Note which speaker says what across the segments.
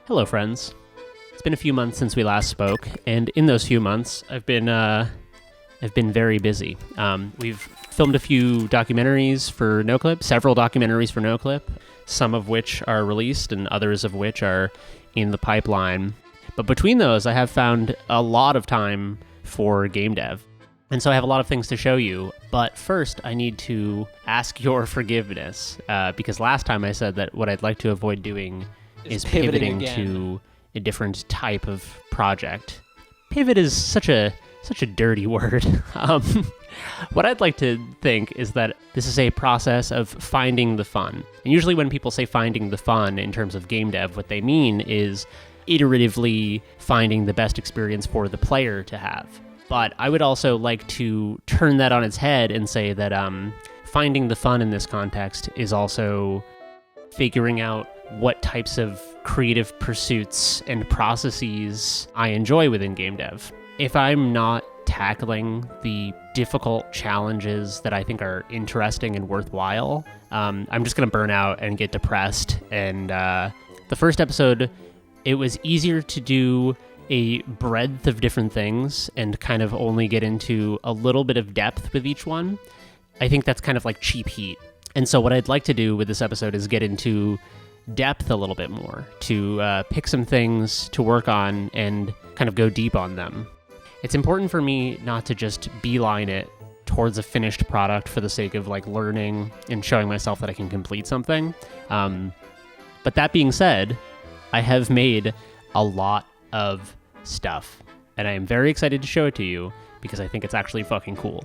Speaker 1: Hello, friends. It's been a few months since we last spoke, and in those few months, I've been very busy. We've filmed a few documentaries for Noclip, several documentaries for Noclip, some of which are released and others of which are in the pipeline. But between those, I have found a lot of time for game dev. And so I have a lot of things to show you. But first, I need to ask your forgiveness, because last time I said that what I'd like to avoid doing is pivoting to a different type of project. Pivot is such a dirty word. What I'd like to think is that this is a process of finding the fun. And usually when people say finding the fun in terms of game dev, what they mean is iteratively finding the best experience for the player to have. But I would also like to turn that on its head and say that finding the fun in this context is also figuring out what types of creative pursuits and processes I enjoy within game dev. If I'm not tackling the difficult challenges that I think are interesting and worthwhile, I'm just going to burn out and get depressed. And the first episode, it was easier to do a breadth of different things and kind of only get into a little bit of depth with each one. I think that's kind of like cheap heat. And so what I'd like to do with this episode is get into depth a little bit more, to pick some things to work on and kind of go deep on them. It's important for me not to just beeline it towards a finished product for the sake of like learning and showing myself that I can complete something. But that being said, I have made a lot of stuff, and I am very excited to show it to you because I think it's actually fucking cool.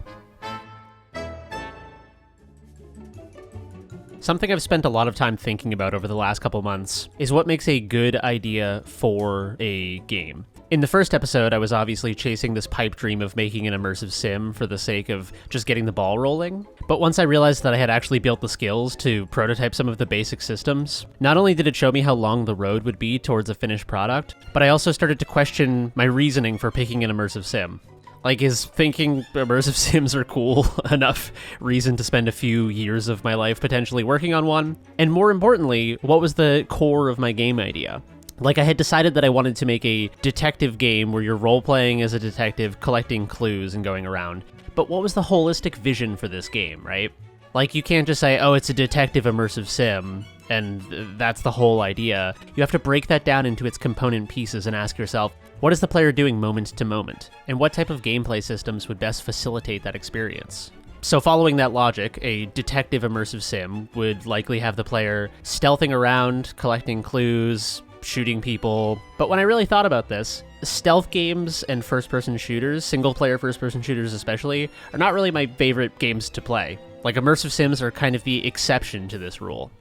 Speaker 1: Something I've spent a lot of time thinking about over the last couple months is what makes a good idea for a game. In the first episode, I was obviously chasing this pipe dream of making an immersive sim for the sake of just getting the ball rolling. But once I realized that I had actually built the skills to prototype some of the basic systems, not only did it show me how long the road would be towards a finished product, but I also started to question my reasoning for picking an immersive sim. Like, is thinking immersive sims are cool enough reason to spend a few years of my life potentially working on one? And more importantly, what was the core of my game idea? Like, I had decided that I wanted to make a detective game where you're role-playing as a detective, collecting clues and going around. But what was the holistic vision for this game, right? Like, you can't just say, oh, it's a detective immersive sim, and that's the whole idea. You have to break that down into its component pieces and ask yourself, what is the player doing moment to moment? And what type of gameplay systems would best facilitate that experience? So following that logic, a detective immersive sim would likely have the player stealthing around, collecting clues, shooting people. But when I really thought about this, stealth games and first-person shooters, single-player first-person shooters especially, are not really my favorite games to play. Like, immersive sims are kind of the exception to this rule.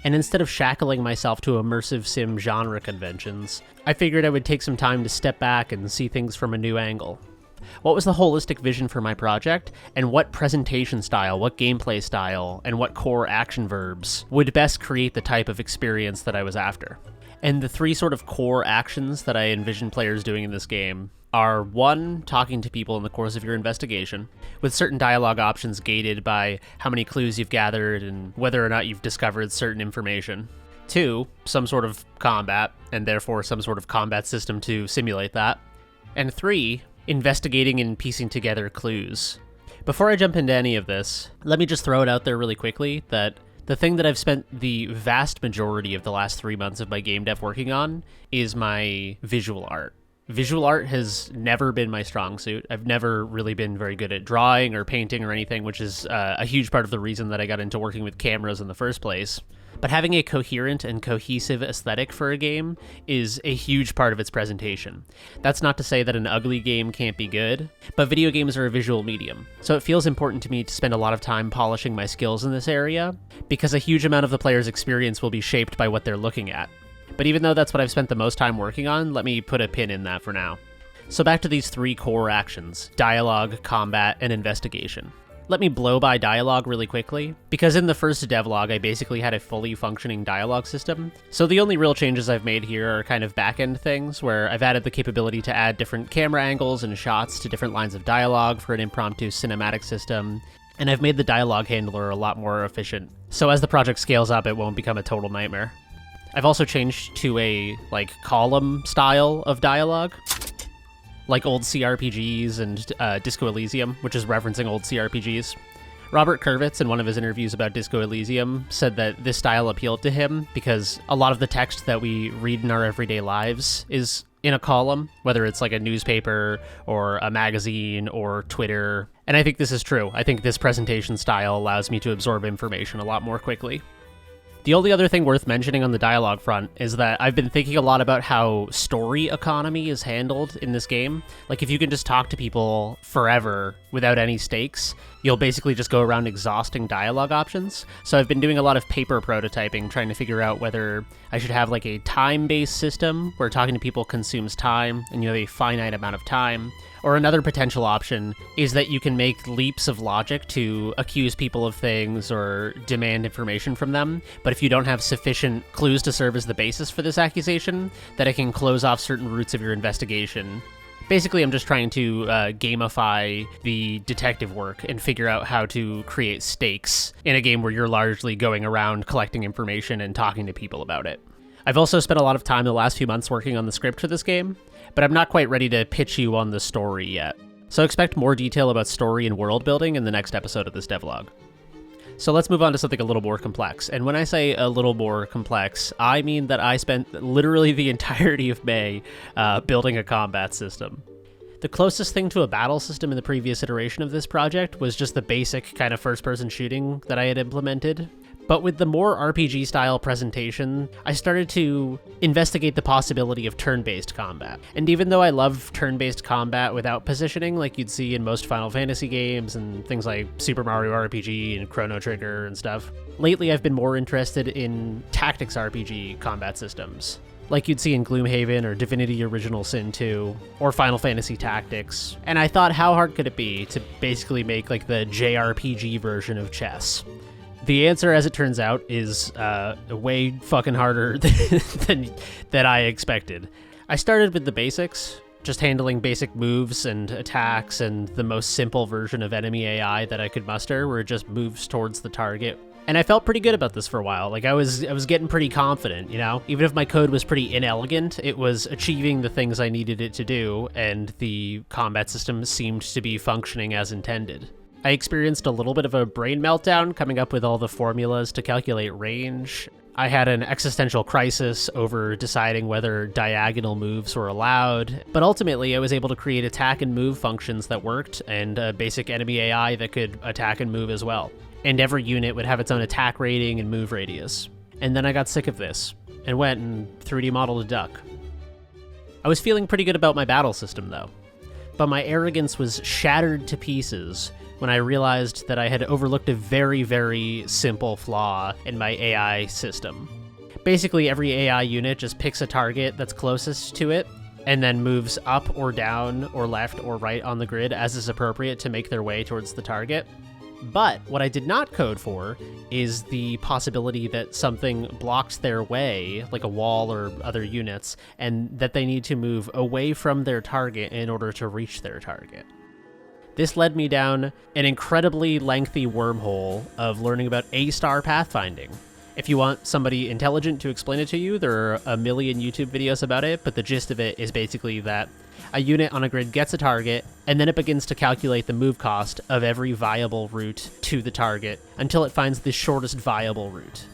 Speaker 1: And instead of shackling myself to immersive sim genre conventions, I figured I would take some time to step back and see things from a new angle. What was the holistic vision for my project, and what presentation style, what gameplay style, and what core action verbs would best create the type of experience that I was after? And the three sort of core actions that I envision players doing in this game are: 1, talking to people in the course of your investigation, with certain dialogue options gated by how many clues you've gathered and whether or not you've discovered certain information. 2, some sort of combat, and therefore some sort of combat system to simulate that. And 3, investigating and piecing together clues. Before I jump into any of this, let me just throw it out there really quickly that the thing that I've spent the vast majority of the last 3 months of my game dev working on is my visual art. Visual art has never been my strong suit. I've never really been very good at drawing or painting or anything, which is a huge part of the reason that I got into working with cameras in the first place. But having a coherent and cohesive aesthetic for a game is a huge part of its presentation. That's not to say that an ugly game can't be good, but video games are a visual medium. So it feels important to me to spend a lot of time polishing my skills in this area, because a huge amount of the player's experience will be shaped by what they're looking at. But even though that's what I've spent the most time working on, let me put a pin in that for now. So back to these 3 core actions: dialogue, combat, and investigation. Let me blow by dialogue really quickly, because in the first devlog I basically had a fully functioning dialogue system, so the only real changes I've made here are kind of back-end things, where I've added the capability to add different camera angles and shots to different lines of dialogue for an impromptu cinematic system, and I've made the dialogue handler a lot more efficient, so as the project scales up it won't become a total nightmare. I've also changed to a column style of dialogue, like old CRPGs and Disco Elysium, which is referencing old CRPGs. Robert Kurvitz, in one of his interviews about Disco Elysium, said that this style appealed to him because a lot of the text that we read in our everyday lives is in a column, whether it's like a newspaper or a magazine or Twitter. And I think this is true. I think this presentation style allows me to absorb information a lot more quickly. The only other thing worth mentioning on the dialogue front is that I've been thinking a lot about how story economy is handled in this game. Like, if you can just talk to people forever without any stakes, you'll basically just go around exhausting dialogue options. So I've been doing a lot of paper prototyping, trying to figure out whether I should have like a time-based system where talking to people consumes time and you have a finite amount of time. Or another potential option is that you can make leaps of logic to accuse people of things or demand information from them, but if you don't have sufficient clues to serve as the basis for this accusation, that it can close off certain routes of your investigation. Basically, I'm just trying to gamify the detective work and figure out how to create stakes in a game where you're largely going around collecting information and talking to people about it. I've also spent a lot of time the last few months working on the script for this game, but I'm not quite ready to pitch you on the story yet. So expect more detail about story and world building in the next episode of this devlog. So let's move on to something a little more complex. And when I say a little more complex, I mean that I spent literally the entirety of May building a combat system. The closest thing to a battle system in the previous iteration of this project was just the basic kind of first-person shooting that I had implemented. But with the more RPG-style presentation, I started to investigate the possibility of turn-based combat. And even though I love turn-based combat without positioning, like you'd see in most Final Fantasy games and things like Super Mario RPG and Chrono Trigger and stuff, lately I've been more interested in tactics RPG combat systems, like you'd see in Gloomhaven or Divinity Original Sin 2, or Final Fantasy Tactics. And I thought, how hard could it be to basically make like the JRPG version of chess? The answer, as it turns out, is way fucking harder than I expected. I started with the basics, just handling basic moves and attacks and the most simple version of enemy AI that I could muster, where it just moves towards the target. And I felt pretty good about this for a while. Like, I was getting pretty confident, you know? Even if my code was pretty inelegant, it was achieving the things I needed it to do, and the combat system seemed to be functioning as intended. I experienced a little bit of a brain meltdown coming up with all the formulas to calculate range. I had an existential crisis over deciding whether diagonal moves were allowed, but ultimately I was able to create attack and move functions that worked, and a basic enemy AI that could attack and move as well. And every unit would have its own attack rating and move radius. And then I got sick of this, and went and 3D modeled a duck. I was feeling pretty good about my battle system though, but my arrogance was shattered to pieces when I realized that I had overlooked a very, very simple flaw in my AI system. Basically, every AI unit just picks a target that's closest to it, and then moves up or down or left or right on the grid as is appropriate to make their way towards the target. But what I did not code for is the possibility that something blocks their way, like a wall or other units, and that they need to move away from their target in order to reach their target. This led me down an incredibly lengthy wormhole of learning about A-star pathfinding. If you want somebody intelligent to explain it to you, there are a million YouTube videos about it, but the gist of it is basically that a unit on a grid gets a target, and then it begins to calculate the move cost of every viable route to the target until it finds the shortest viable route.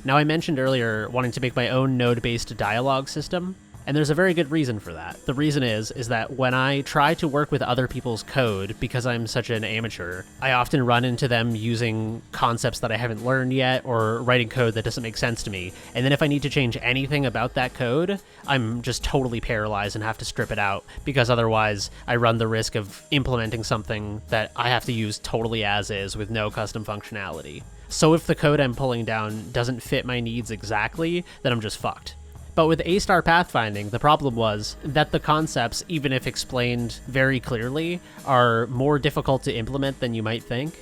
Speaker 1: Now, I mentioned earlier wanting to make my own node-based dialogue system, and there's a very good reason for that. The reason is that when I try to work with other people's code, because I'm such an amateur, I often run into them using concepts that I haven't learned yet, or writing code that doesn't make sense to me. And then if I need to change anything about that code, I'm just totally paralyzed and have to strip it out, because otherwise I run the risk of implementing something that I have to use totally as is with no custom functionality. So if the code I'm pulling down doesn't fit my needs exactly, then I'm just fucked. But with A-star pathfinding, the problem was that the concepts, even if explained very clearly, are more difficult to implement than you might think.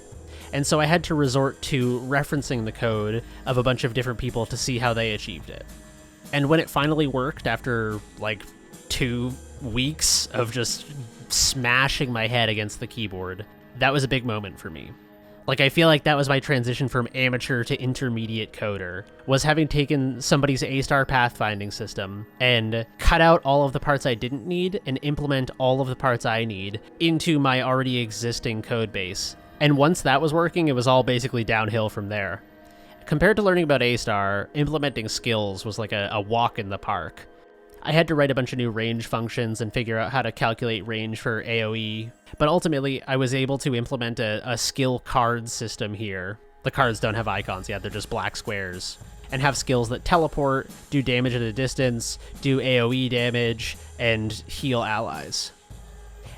Speaker 1: And so I had to resort to referencing the code of a bunch of different people to see how they achieved it. And when it finally worked, after like 2 weeks of just smashing my head against the keyboard, that was a big moment for me. Like, I feel like that was my transition from amateur to intermediate coder, was having taken somebody's A-star pathfinding system and cut out all of the parts I didn't need and implement all of the parts I need into my already existing code base. And once that was working, it was all basically downhill from there. Compared to learning about A-star, implementing skills was like a walk in the park. I had to write a bunch of new range functions and figure out how to calculate range for AoE, but ultimately I was able to implement a skill card system here. The cards don't have icons yet, they're just black squares, and have skills that teleport, do damage at a distance, do AoE damage, and heal allies.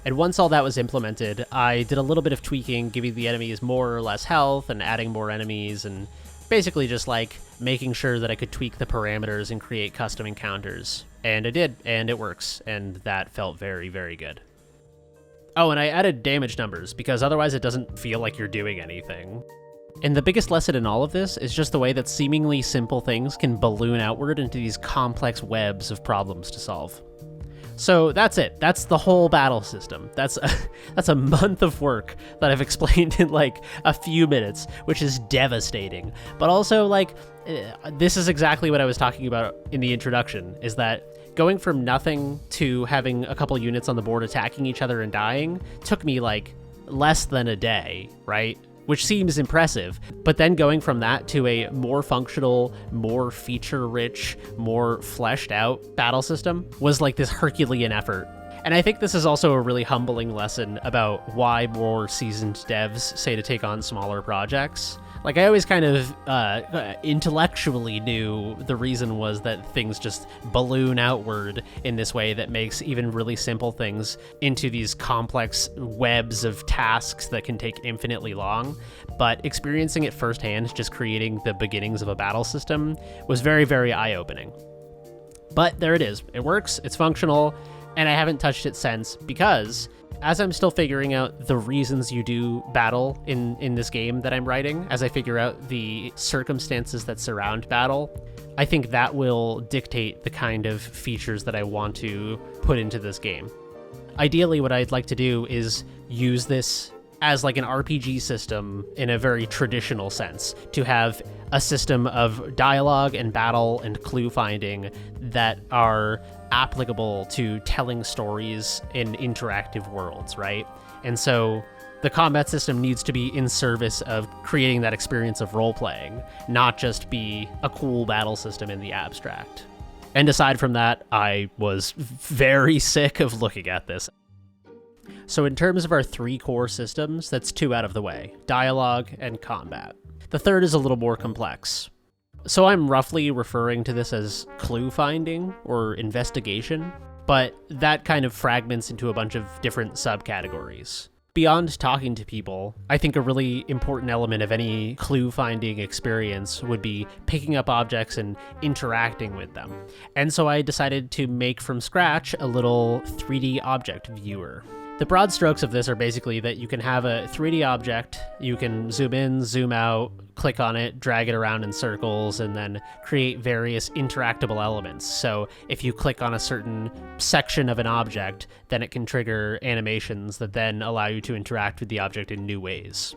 Speaker 1: And once all that was implemented, I did a little bit of tweaking, giving the enemies more or less health and adding more enemies, and basically just like making sure that I could tweak the parameters and create custom encounters. And I did, and it works, and that felt very, very good. Oh, and I added damage numbers, because otherwise it doesn't feel like you're doing anything. And the biggest lesson in all of this is just the way that seemingly simple things can balloon outward into these complex webs of problems to solve. So that's it. That's the whole battle system. That's a month of work that I've explained in like a few minutes, which is devastating. But also, like, this is exactly what I was talking about in the introduction, is that going from nothing to having a couple units on the board attacking each other and dying took me like less than a day, right? Which seems impressive, but then going from that to a more functional, more feature-rich, more fleshed-out battle system was like this Herculean effort. And I think this is also a really humbling lesson about why more seasoned devs say to take on smaller projects. Like, I always kind of intellectually knew the reason was that things just balloon outward in this way that makes even really simple things into these complex webs of tasks that can take infinitely long. But experiencing it firsthand, just creating the beginnings of a battle system, was very, very eye-opening. But there it is. It works, it's functional, and I haven't touched it since because as I'm still figuring out the reasons you do battle in this game that I'm writing, as I figure out the circumstances that surround battle, I think that will dictate the kind of features that I want to put into this game. Ideally, what I'd like to do is use this as like an RPG system in a very traditional sense, to have a system of dialogue and battle and clue finding that are applicable to telling stories in interactive worlds, right? And so the combat system needs to be in service of creating that experience of role-playing, not just be a cool battle system in the abstract. And aside from that, I was very sick of looking at this. So in terms of our 3 core systems, that's 2 out of the way: dialogue and combat. The third is a little more complex. So I'm roughly referring to this as clue finding or investigation, but that kind of fragments into a bunch of different subcategories. Beyond talking to people, I think a really important element of any clue finding experience would be picking up objects and interacting with them. And so I decided to make from scratch a little 3D object viewer. The broad strokes of this are basically that you can have a 3D object, you can zoom in, zoom out, click on it, drag it around in circles, and then create various interactable elements. So if you click on a certain section of an object, then it can trigger animations that then allow you to interact with the object in new ways.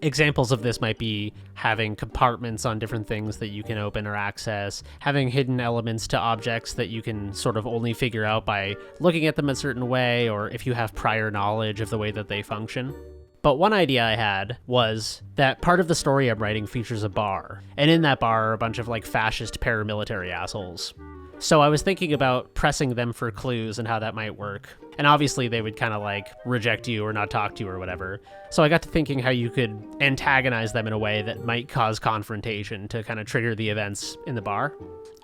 Speaker 1: Examples of this might be having compartments on different things that you can open or access, having hidden elements to objects that you can sort of only figure out by looking at them a certain way, or if you have prior knowledge of the way that they function. But one idea I had was that part of the story I'm writing features a bar, and in that bar are a bunch of like fascist paramilitary assholes. So I was thinking about pressing them for clues and how that might work. And obviously they would kind of like reject you or not talk to you or whatever. So I got to thinking how you could antagonize them in a way that might cause confrontation to kind of trigger the events in the bar.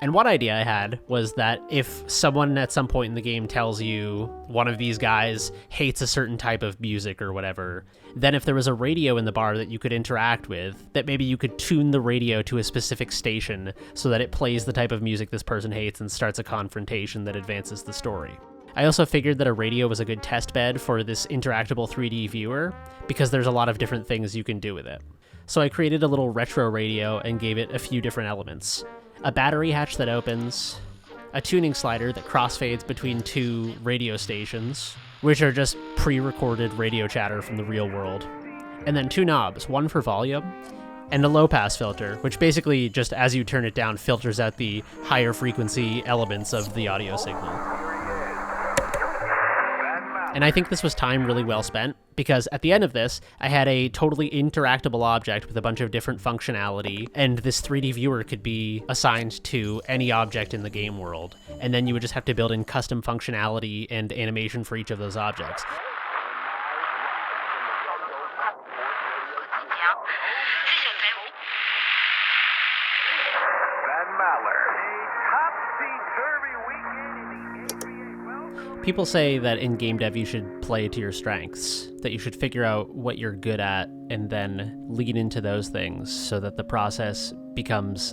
Speaker 1: And one idea I had was that if someone at some point in the game tells you one of these guys hates a certain type of music or whatever, then if there was a radio in the bar that you could interact with, that maybe you could tune the radio to a specific station so that it plays the type of music this person hates and starts a confrontation that advances the story. I also figured that a radio was a good test bed for this interactable 3D viewer because there's a lot of different things you can do with it. So I created a little retro radio and gave it a few different elements. A battery hatch that opens, a tuning slider that crossfades between 2 radio stations, which are just pre-recorded radio chatter from the real world, and then 2 knobs, one for volume and a low pass filter, which basically just as you turn it down filters out the higher frequency elements of the audio signal. And I think this was time really well spent, because at the end of this, I had a totally interactable object with a bunch of different functionality, and this 3D viewer could be assigned to any object in the game world. And then you would just have to build in custom functionality and animation for each of those objects. People say that in game dev you should play to your strengths, that you should figure out what you're good at and then lean into those things so that the process becomes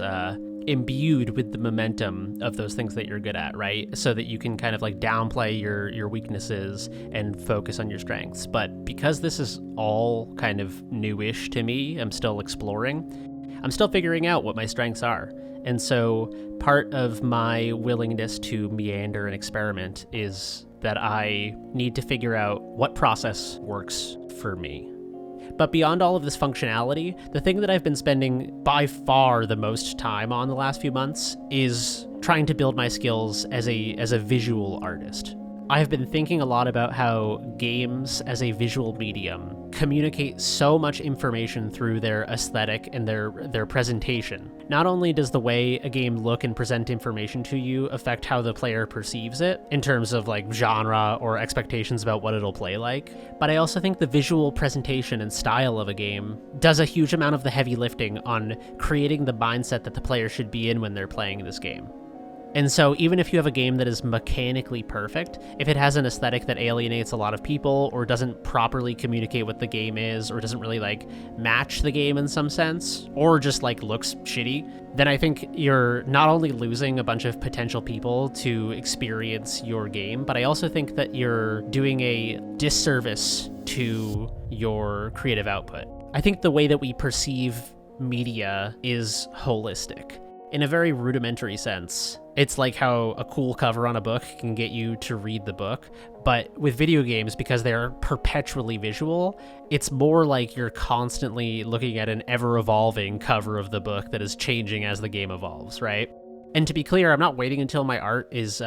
Speaker 1: imbued with the momentum of those things that you're good at, right? So that you can kind of like downplay your weaknesses and focus on your strengths. But because this is all kind of newish to me, I'm still exploring, I'm still figuring out what my strengths are. And so part of my willingness to meander and experiment is that I need to figure out what process works for me. But beyond all of this functionality, the thing that I've been spending by far the most time on the last few months is trying to build my skills as a visual artist. I have been thinking a lot about how games as a visual medium communicate so much information through their aesthetic and their presentation. Not only does the way a game look and present information to you affect how the player perceives it in terms of like genre or expectations about what it'll play like, but I also think the visual presentation and style of a game does a huge amount of the heavy lifting on creating the mindset that the player should be in when they're playing this game. And so even if you have a game that is mechanically perfect, if it has an aesthetic that alienates a lot of people or doesn't properly communicate what the game is or doesn't really like match the game in some sense or just like looks shitty, then I think you're not only losing a bunch of potential people to experience your game, but I also think that you're doing a disservice to your creative output. I think the way that we perceive media is holistic. In a very rudimentary sense, it's like how a cool cover on a book can get you to read the book, but with video games, because they're perpetually visual, it's more like you're constantly looking at an ever-evolving cover of the book that is changing as the game evolves, right? And to be clear, I'm not waiting until my art is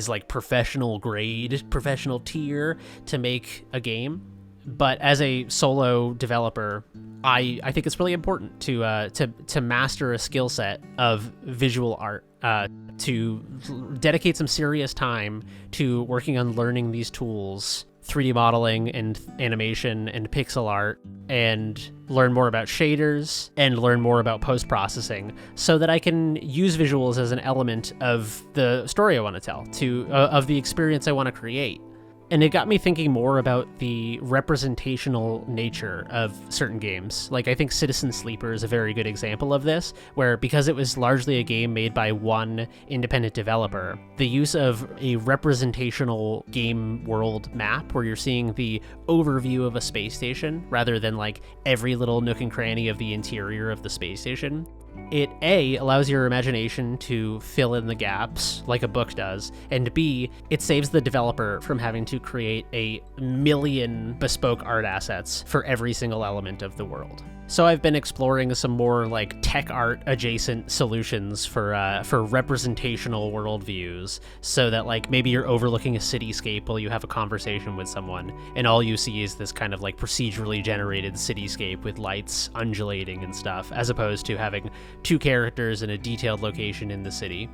Speaker 1: like professional grade, professional tier to make a game. But as a solo developer, I think it's really important to master a skill set of visual art, to dedicate some serious time to working on learning these tools, 3D modeling and animation and pixel art, and learn more about shaders and learn more about post-processing so that I can use visuals as an element of the story I want to tell, of the experience I want to create. And it got me thinking more about the representational nature of certain games. Like, I think Citizen Sleeper is a very good example of this, where because it was largely a game made by one independent developer, the use of a representational game world map where you're seeing the overview of a space station rather than like every little nook and cranny of the interior of the space station, it A, allows your imagination to fill in the gaps like a book does, and B, it saves the developer from having to create a million bespoke art assets for every single element of the world. So I've been exploring some more like tech art adjacent solutions for representational worldviews, so that like maybe you're overlooking a cityscape while you have a conversation with someone, and all you see is this kind of like procedurally generated cityscape with lights undulating and stuff, as opposed to having two characters in a detailed location in the city.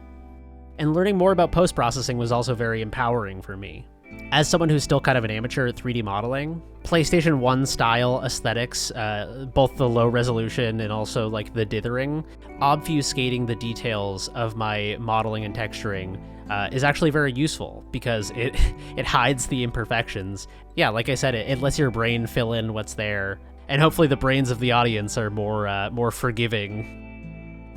Speaker 1: And learning more about post-processing was also very empowering for me. As someone who's still kind of an amateur at 3D modeling, PlayStation 1 style aesthetics, both the low resolution and also like the dithering, obfuscating the details of my modeling and texturing is actually very useful because it hides the imperfections. Yeah, like I said, it lets your brain fill in what's there, and hopefully the brains of the audience are more forgiving.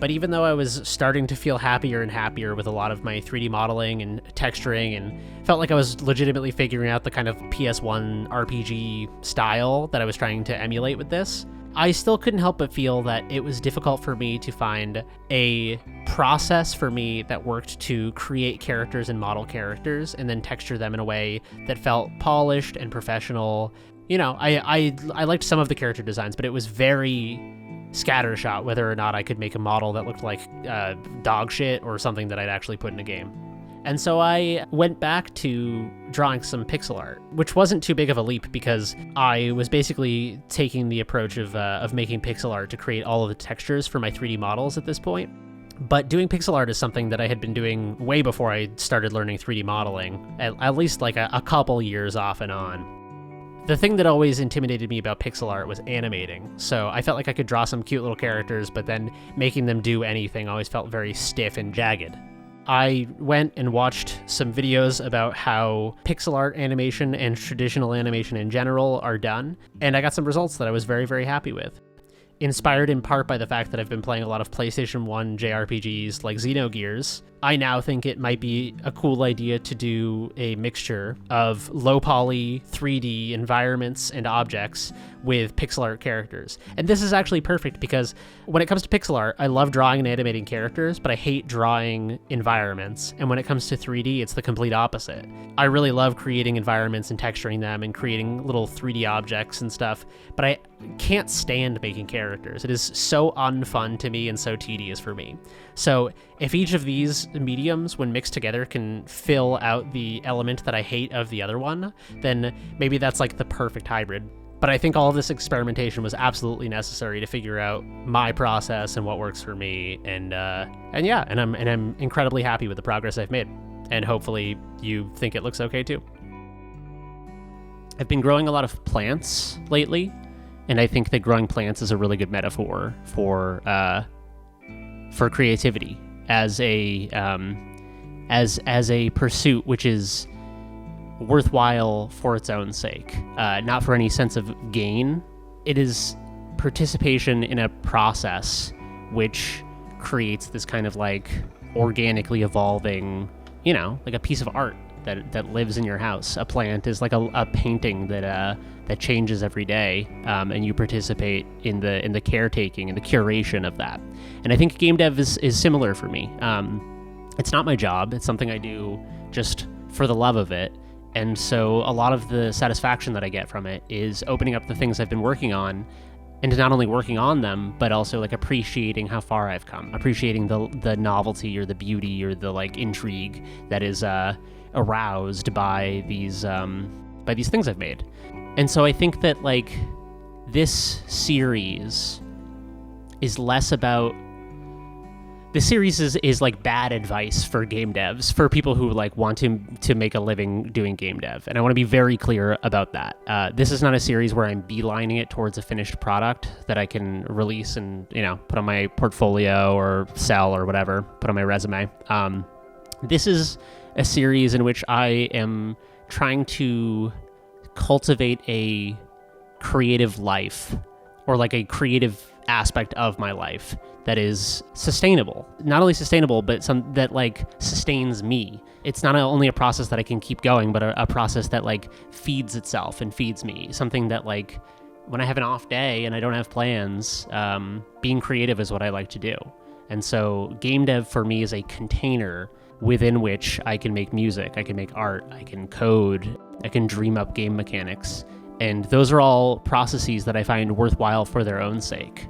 Speaker 1: But even though I was starting to feel happier and happier with a lot of my 3D modeling and texturing and felt like I was legitimately figuring out the kind of PS1 RPG style that I was trying to emulate with this, I still couldn't help but feel that it was difficult for me to find a process for me that worked to create characters and model characters and then texture them in a way that felt polished and professional I liked some of the character designs, but it was very scattershot whether or not I could make a model that looked like dog shit or something that I'd actually put in a game. And so I went back to drawing some pixel art, which wasn't too big of a leap because I was basically taking the approach of making pixel art to create all of the textures for my 3D models at this point. But doing pixel art is something that I had been doing way before I started learning 3D modeling, at least like a couple years off and on. The thing that always intimidated me about pixel art was animating. So I felt like I could draw some cute little characters, but then making them do anything always felt very stiff and jagged. I went and watched some videos about how pixel art animation and traditional animation in general are done, and I got some results that I was very, very happy with. Inspired in part by the fact that I've been playing a lot of PlayStation 1 JRPGs like Xenogears, I now think it might be a cool idea to do a mixture of low-poly 3D environments and objects with pixel art characters. And this is actually perfect because when it comes to pixel art, I love drawing and animating characters, but I hate drawing environments. And when it comes to 3D, it's the complete opposite. I really love creating environments and texturing them and creating little 3D objects and stuff, but I can't stand making characters. It is so unfun to me and so tedious for me. So if each of these mediums, when mixed together, can fill out the element that I hate of the other one, then maybe that's like the perfect hybrid. But I think all of this experimentation was absolutely necessary to figure out my process and what works for me, and I'm incredibly happy with the progress I've made, and hopefully you think it looks okay too. I've been growing a lot of plants lately, and I think that growing plants is a really good metaphor for creativity as a pursuit which is worthwhile for its own sake, not for any sense of gain. It is participation in a process which creates this kind of like organically evolving, like a piece of art that lives in your house. A plant is like a painting that changes every day, and you participate in the caretaking and the curation of that. And I think game dev is similar for me. It's not my job. It's something I do just for the love of it. And so a lot of the satisfaction that I get from it is opening up the things I've been working on, and not only working on them, but also like appreciating how far I've come, appreciating the novelty or the beauty or the like intrigue that is aroused by these things I've made. And so I think that like this series is less about the series is like bad advice for game devs, for people who like want to make a living doing game dev. And I want to be very clear about that. This is not a series where I'm beelining it towards a finished product that I can release and, put on my portfolio or sell or whatever, put on my resume. This is a series in which I am trying to cultivate a creative life, or like a creative aspect of my life that is sustainable. Not only sustainable, but some that like sustains me. It's not only a process that I can keep going, but a process that like feeds itself and feeds me. Something that like when I have an off day and I don't have plans, being creative is what I like to do. And so game dev for me is a container within which I can make music, I can make art, I can code, I can dream up game mechanics. And those are all processes that I find worthwhile for their own sake.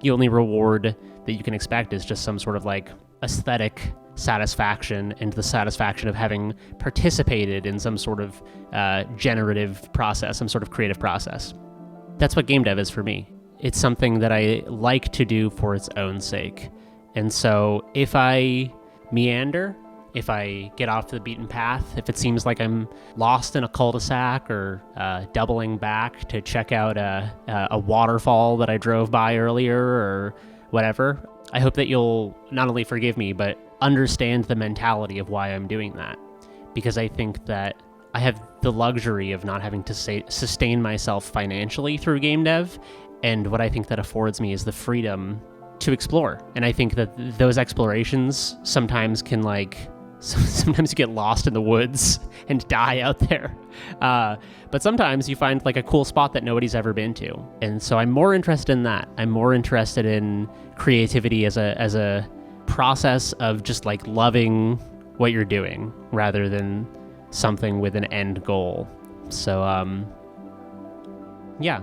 Speaker 1: The only reward that you can expect is just some sort of like aesthetic satisfaction and the satisfaction of having participated in some sort of generative process, some sort of creative process. That's what game dev is for me. It's something that I like to do for its own sake. And so if I meander, if I get off the beaten path, if it seems like I'm lost in a cul-de-sac or doubling back to check out a waterfall that I drove by earlier or whatever, I hope that you'll not only forgive me, but understand the mentality of why I'm doing that. Because I think that I have the luxury of not having to sustain myself financially through game dev, and what I think that affords me is the freedom to explore. And I think that those explorations sometimes can sometimes you get lost in the woods and die out there. But sometimes you find like a cool spot that nobody's ever been to. And so I'm more interested in that. I'm more interested in creativity as a process of just like loving what you're doing rather than something with an end goal. So Yeah,